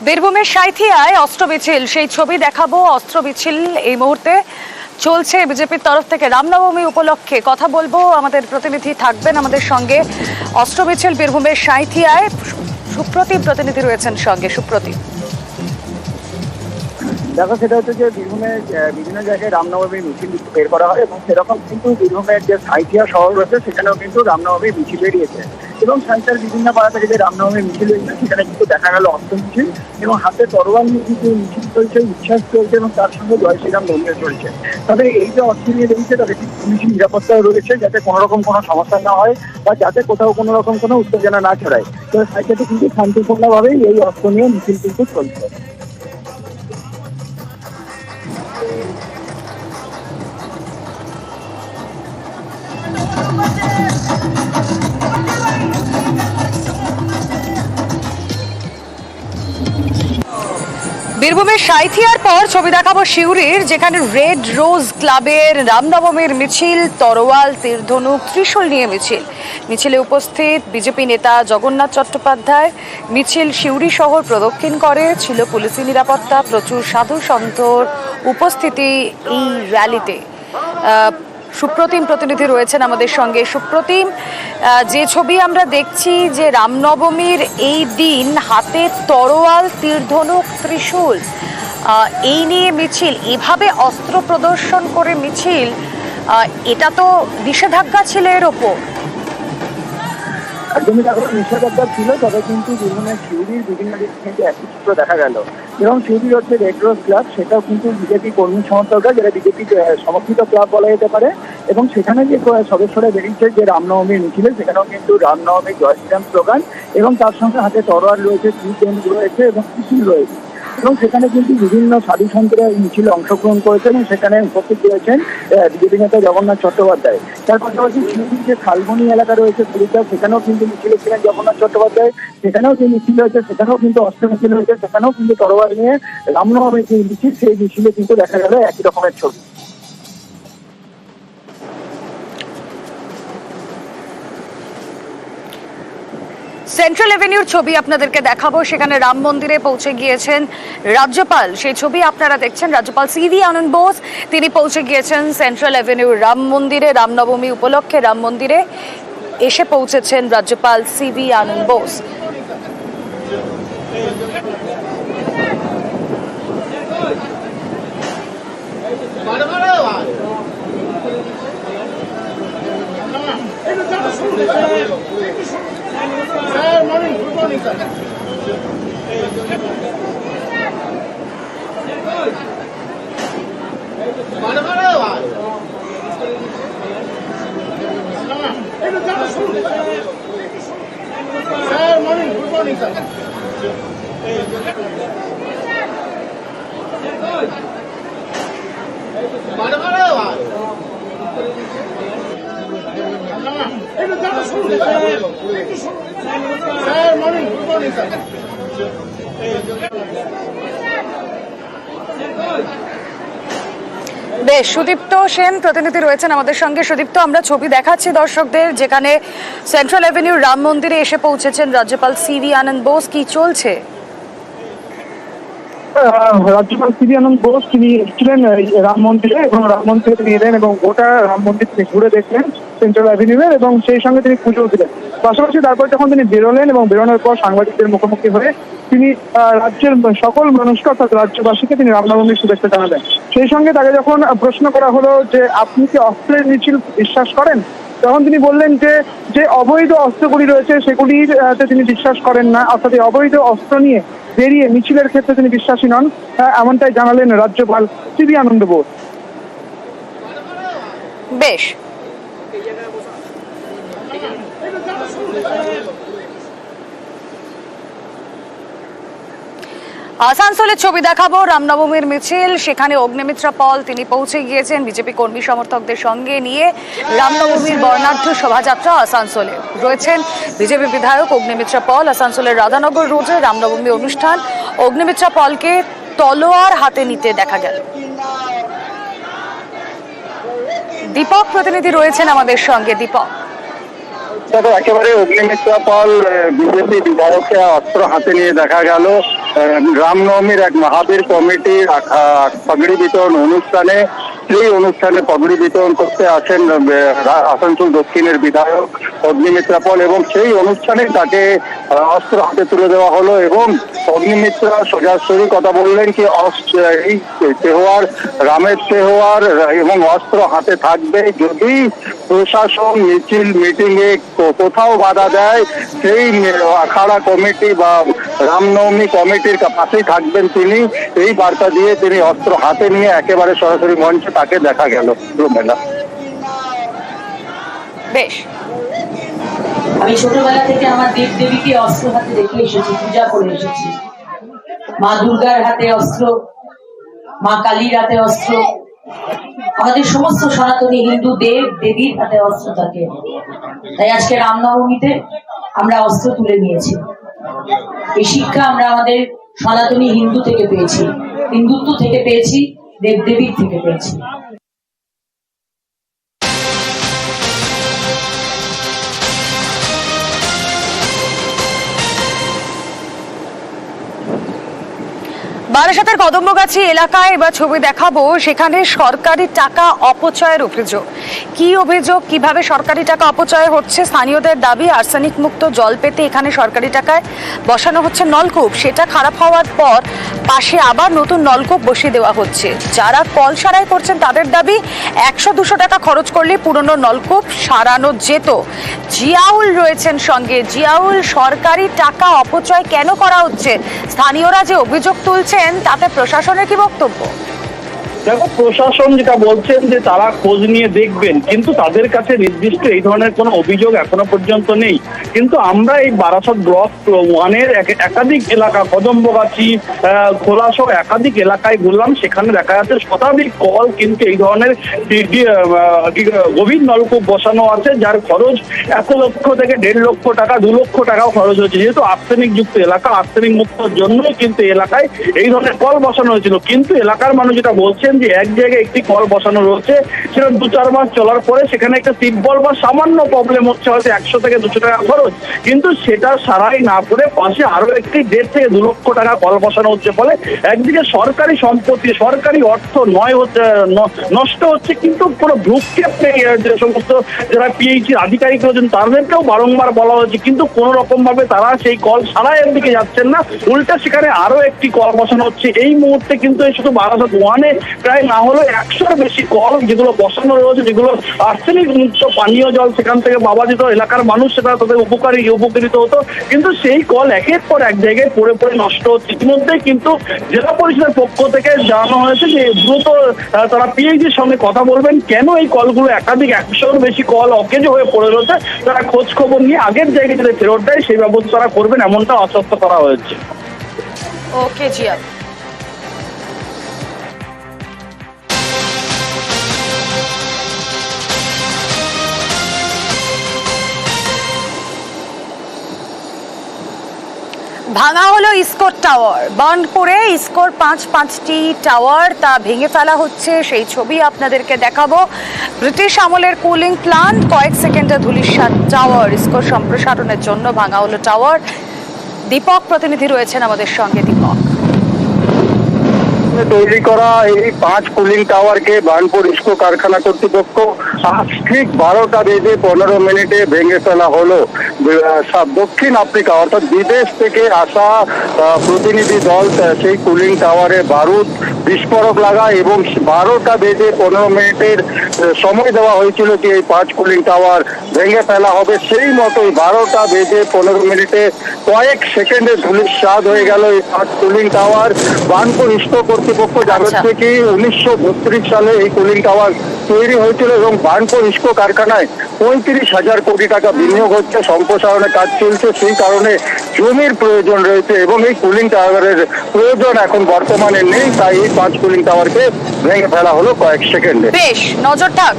বীরভূমের সাঁইথিয়ায় অস্ত্র মিছিল, সেই ছবি দেখাবো। অস্ত্র মিছিল এই মুহূর্তে চলছে বিজেপির তরফ থেকে। রামনবমী উপলক্ষে কথা বলবো, আমাদের প্রতিনিধি থাকবেন আমাদের সঙ্গে। অস্ত্র মিছিল বীরভূমের সাঁইথিয়ায়, সুপ্রতিম প্রতিনিধি রয়েছেন সঙ্গে। সুপ্রতিম, দেখো, সেটা হচ্ছে যে বীরভূমের বিভিন্ন জায়গায় রামনবমীর মিছিল বের করা হয় এবং সেরকম কিন্তু বীরভূমের যে সাঁইথিয়া শহর রয়েছে সেখানেও কিন্তু রামনবমীর মিছিল বেরিয়েছে এবং সাঁইথিয়ার বিভিন্ন পাড়া থেকে যে রামনবমীর মিছিল বেরিয়েছে সেখানে কিন্তু দেখা গেল অস্ত্র মিছিল এবং হাতে তরোয়াল নিয়ে কিন্তু মিছিল চলছে, উচ্ছ্বাস চলছে এবং তার সঙ্গে জয় শ্রীরাম ধ্বনিও চলছে। তবে এই যে অস্ত্র নিয়ে বেরিয়েছে তাদের পুলিশি নিরাপত্তাও রয়েছে যাতে কোনো রকম কোনো সমস্যা না হয় বা যাতে কোথাও কোনো রকম কোনো উত্তেজনা না ছড়ায়। তো সাঁইথিয়াতে কিন্তু শান্তিপূর্ণভাবেই এই অস্ত্র নিয়ে মিছিল কিন্তু চলছে। বীরভূমের সাঁইথিয়ার পর ছবি দেখাবো সিউড়ির, যেখানে রেড রোজ ক্লাবের রামনবমীর মিছিল, তরোয়াল, তীরধনুক, ত্রিশূল নিয়ে মিছিল। মিছিলে উপস্থিত বিজেপি নেতা জগন্নাথ চট্টোপাধ্যায়। মিছিল সিউড়ি শহর প্রদক্ষিণ করে, ছিল পুলিশি নিরাপত্তা, প্রচুর সাধু সন্তর উপস্থিতি এই র্যালিতে। সুপ্রতিম প্রতিনিধি রয়েছেন আমাদের সঙ্গে। সুপ্রতিম, যে ছবি আমরা দেখছি যে রামনবমীর এই দিন হাতে তরোয়াল, তীরধনুক, ত্রিশূল এই নিয়ে মিছিল, এভাবে অস্ত্র প্রদর্শন করে মিছিল, এটা তো নিষেধাজ্ঞা ছিল এর ওপর। একদমই দেখো, নিষেধাজ্ঞা ছিল, তবে কিন্তু বীরভূমের সিউড়ির বিভিন্ন দিক থেকে একই চিত্র দেখা গেল এবং সিউড়ির হচ্ছে রেড রোজ ক্লাব, সেটাও কিন্তু বিজেপি কর্মী সমর্থকরা, যেটা বিজেপি সমর্থিত ক্লাব বলা যেতে পারে। এবং সেখানে যে সদস্যরা বেরিয়েছে যে রামনবমীর মিছিলে, সেখানেও কিন্তু রামনবমী জয় শ্রীরাম স্লোগান এবং তার সঙ্গে হাতে তরোয়াল রয়েছে, তীরধনুক রয়েছে এবং ত্রিশূল রয়েছে। এবং সেখানে কিন্তু বিভিন্ন সাধু সন্তরা এই মিছিলে অংশগ্রহণ করেছে এবং সেখানে উপস্থিত রয়েছেন বিজেপি নেতা জগন্নাথ চট্টোপাধ্যায়। তার পাশাপাশি সিউড়ির যে শালবনী এলাকা রয়েছে পুলিশা, সেখানেও কিন্তু মিছিলে ছিলেন জগন্নাথ চট্টোপাধ্যায়। সেখানেও যে মিছিল হয়েছে সেখানেও কিন্তু অস্ত্র মিছিল হয়েছে, সেখানেও কিন্তু তরোয়াল নিয়ে রামনবমীর যে মিছিল, সেই মিছিলে কিন্তু দেখা গেল একই রকমের ছবি। সেন্ট্রাল এভিনিউর ছবি আপনাদেরকে দেখাবো, সেখানে রাম মন্দিরে পৌঁছে গিয়েছেন রাজ্যপাল। সেই ছবি আপনারা দেখছেন, রাজ্যপাল সিভি আনন্দ বোস তিনি পৌঁছে গিয়েছেন সেন্ট্রাল এভিনিউর রাম মন্দিরে। রামনবমী উপলক্ষে রাম মন্দিরে এসে পৌঁছেছেন রাজ্যপাল সিভি আনন্দ বোস। বেশ, সুদীপ্ত সেন প্রতিনিধি রয়েছেন আমাদের সঙ্গে। সুদীপ্ত, আমরা ছবি দেখাচ্ছি দর্শকদের, যেখানে সেন্ট্রাল এভিনিউর রাম মন্দিরে এসে পৌঁছেছেন রাজ্যপাল সিভি আনন্দ বোস। কি চলছে? রাজ্যপাল সিভি আনন্দ বোস তিনি এসেছিলেন রাম মন্দিরে এবং রাম মন্দিরে তিনি এলেন এবং গোটা রাম মন্দির তিনি ঘুরে দেখলেন সেন্ট্রাল অ্যাভিনিউয়ের, এবং সেই সঙ্গে তিনি পুজো দিলেন। পাশাপাশি তারপর যখন তিনি বেরোলেন এবং বেরোনোর পর সাংবাদিকদের মুখোমুখি হয়ে তিনি রাজ্যের সকল মানুষকে অর্থাৎ রাজ্যবাসীকে তিনি রামনবমীর শুভেচ্ছা জানালেন। সেই সঙ্গে তাকে যখন প্রশ্ন করা হলো যে আপনি কি অস্ত্রের মিছিল বিশ্বাস করেন, তখন তিনি বললেন যে যে অবৈধ অস্ত্রগুলি রয়েছে সেগুলিতে তিনি বিশ্বাস করেন না, অর্থাৎ এই অবৈধ অস্ত্র নিয়ে বেরিয়ে মিছিলের ক্ষেত্রে তিনি বিশ্বাসী নন, এমনটাই জানালেন রাজ্যপাল সিভি আনন্দ বোস। বেশ, আসানসোলের ছবি দেখাবো, রামনবমীর মিছিল, সেখানে অগ্নিমিত্রা পল তিনি পৌঁছে গিয়েছেন বিজেপি কর্মী সমর্থকদের সঙ্গে নিয়ে। রামনবমীর বর্ণাঢ্য শোভাযাত্রা আসানসোলে রয়েছেন বিজেপি বিধায়ক অগ্নিমিত্রা পল। আসানসোলের রাধানগর রোডে রামনবমী অনুষ্ঠান, অগ্নিমিত্রা পলকে তলোয়ার হাতে নিতে দেখা গেল। দীপক প্রতিনিধি রয়েছেন আমাদের সঙ্গে। দীপক, দেখো, একেবারে অগ্নিমিত্রা পাল বিজেপি বিধায়ককে অস্ত্র হাতে নিয়ে দেখা গেল রামনবমীর এক মহাবীর কমিটির পাগড়ি বিতরণ অনুষ্ঠানে। সেই অনুষ্ঠানে পাগড়ি বিতরণ করতে আসেন আসানসোল দক্ষিণের বিধায়ক অগ্নিমিত্রা পাল, এবং সেই অনুষ্ঠানে তাকে অস্ত্র হাতে তুলে দেওয়া হলো। এবং অগ্নিমিত্রা সোজাসুরি কথা বললেন কি এই তেওহার রামের তেওহার এবং অস্ত্র হাতে থাকবে, যদি প্রশাসন মিছিল মিটিং এ কোথাও বাধা দেয় সেই আখাড়া কমিটি বা রামনবমী কমিটির পাশেই থাকবেন তিনি। এই বার্তা দিয়ে তিনি অস্ত্র হাতে নিয়ে একেবারে সরাসরি মঞ্চে তাকে দেখা গেল। বেশ, আমি ছোটবেলা থেকে আমার দেব দেবীকে অস্ত্র হাতে রেখে এসেছি, পূজা করে এসেছি। মা দুর্গার হাতে অস্ত্র, মা কালীর হাতে অস্ত্র, আমাদের সমস্ত সনাতনী হিন্দু দেব দেবীর হাতে অস্ত্র থাকে। তাই আজকে রামনবমীতে আমরা অস্ত্র তুলে নিয়েছি। এই শিক্ষা আমরা আমাদের সনাতনী হিন্দু থেকে পেয়েছি, হিন্দুত্ব থেকে পেয়েছি, দেব দেবীর থেকে পেয়েছি। বারাসাতের কদম্বগাছি এলাকায় এবার ছবি দেখাবো, সেখানে সরকারি টাকা অপচয়ের অভিযোগ। কি অভিযোগ, কিভাবে সরকারি টাকা অপচয় হচ্ছে? স্থানীয়দের দাবি আর্সেনিক মুক্ত জল পেতে এখানে সরকারি টাকায় বসানো হচ্ছে নলকূপ, সেটা খারাপ হওয়ার পর পাশে আবার নতুন নলকূপ বসিয়ে দেওয়া হচ্ছে। যারা কল সারাই করছেন তাদের দাবি 100-200 টাকা খরচ করলে পুরনো নলকূপ সারানো যেত। জিয়াউল রয়েছেন সঙ্গে। জিয়াউল, সরকারি টাকা অপচয় কেন করা হচ্ছে? স্থানীয়রা যে অভিযোগ তুলছেন তাতে প্রশাসনের কি বক্তব্য? দেখো, প্রশাসন যেটা বলছেন যে তারা খোঁজ নিয়ে দেখবেন, কিন্তু তাদের কাছে নির্দিষ্ট এই ধরনের কোনো অভিযোগ এখনো পর্যন্ত নেই। কিন্তু আমরা এই বারাসত ব্লক 1-এর একাধিক এলাকা, কদম্বগাছি, খোলাসহ একাধিক এলাকায় ঘুরলাম, সেখানে দেখা যাচ্ছে শতাধিক কল কিন্তু এই ধরনের গভীর নলকূপ বসানো আছে, যার খরচ 1 লক্ষ থেকে 1.5 লক্ষ টাকা, 2 লক্ষ টাকাও খরচ হয়েছে। যেহেতু আর্সেনিক যুক্ত এলাকা, আর্সেনিক মুক্তর জন্যই কিন্তু এলাকায় এই ধরনের কল বসানো হয়েছিল। কিন্তু এলাকার মানুষ যেটা বলছেন যে এক জায়গায় একটি কল বসানো রয়েছে, সেটা 2-4 মাস চলার পরে সেখানে একটা টিপবল বা সামান্য প্রবলেম হচ্ছে, হয়তো 100 থেকে 200 টাকা খরচ, কিন্তু সেটা সারাই না করে পাশে আরো একটি 1.5 থেকে 2 লক্ষ টাকা কল বসানো হচ্ছে। ফলে একদিকে সরকারি সম্পত্তি, সরকারি অর্থ নষ্ট হচ্ছে, কিন্তু কোনো ভ্রুক্ষেপ নেই। যে সমস্ত যারা পিএইচি আধিকারিক রয়েছেন তাদেরকেও বারংবার বলা হয়েছে, কিন্তু কোন রকম ভাবে তারা সেই কল সারাইয়ের দিকে যাচ্ছেন না, উল্টা সেখানে আরো একটি কল বসানো হচ্ছে। এই মুহূর্তে কিন্তু এই শুধু বারাসত 1-এ প্রায় না হলো 100-এর বেশি কল যেগুলো বসানো রয়েছে, যেগুলো আর্সেনিক মুক্ত পানীয় জল সেখান থেকে পাওয়া যেত, এলাকার মানুষ সেটা তাদের উপকৃত হতো, কিন্তু সেই কল একের পর এক জায়গায় পড়ে পড়ে নষ্ট হচ্ছে। ইতিমধ্যে কিন্তু জেলা পরিষদের পক্ষ থেকে জানানো হয়েছে যে দ্রুত তারা পিএইচির সঙ্গে কথা বলবেন, কেন এই কলগুলো একাধিক 100-এর বেশি কল অকেজো হয়ে পড়ে রয়েছে, তারা খোঁজ খবর নিয়ে আগের জায়গায় যাতে ফেরত দেয় সেই ব্যবস্থা তারা করবেন, এমনটা আশ্বস্ত করা হয়েছে। ওকে জিয়া। ভাঙা হলো ইসকোর টাওয়ার। বার্নপুরে ইসকোর 5টি টাওয়ার, তা ভেঙে ফেলা হচ্ছে, সেই ছবি আপনাদেরকে দেখাবো। ব্রিটিশ আমলের কুলিং প্লান্ট, কয়েক সেকেন্ডে ধূলিসাৎ টাওয়ার। ইসকোর সম্প্রসারণের জন্য ভাঙা হলো টাওয়ার। দীপক প্রতিনিধি রয়েছেন আমাদের সঙ্গে। দীপক, তৈরি করা এই 5 কুলিং টাওয়ারকে বার্নপুর ইস্কো কারখানা কর্তৃপক্ষ আজ ঠিক 12টা বেজে 15 মিনিটে ভেঙে ফেলা হলো। দক্ষিণ আফ্রিকা অর্থাৎ বিদেশ থেকে আসা প্রতিনিধি দল সেই কুলিং টাওয়ারে বারুদ বিস্ফোরক লাগায়, এবং 12টা বেজে 15 মিনিটের সময় দেওয়া হয়েছিল যে এই 5 কুলিং টাওয়ার ভেঙে ফেলা হবে। সেই মতোই 12টা বেজে 15 মিনিটে কয়েক সেকেন্ডে ধূলিসাৎ হয়ে গেল এই 5 কুলিং টাওয়ার। বার্নপুর ইস্কো কর্তৃপক্ষ জানাচ্ছে কি 1932 সালে এই কুলিং টাওয়ার তৈরি হয়েছিল, এবং বার্নপুর ইস্কো কারখানায় 35,000 কোটি টাকা বিনিয়োগ হচ্ছে, সম্প্রসারণের কাজ চলছে, সেই কারণে জমির প্রয়োজন রয়েছে এবং এই কুলিং টাওয়ারের প্রয়োজন এখন বর্তমানে নেই। তাই এই 5 কুলিং টাওয়ারকে ভেঙে ফেলা হলো কয়েক সেকেন্ডে। বেশ, নজর থাক।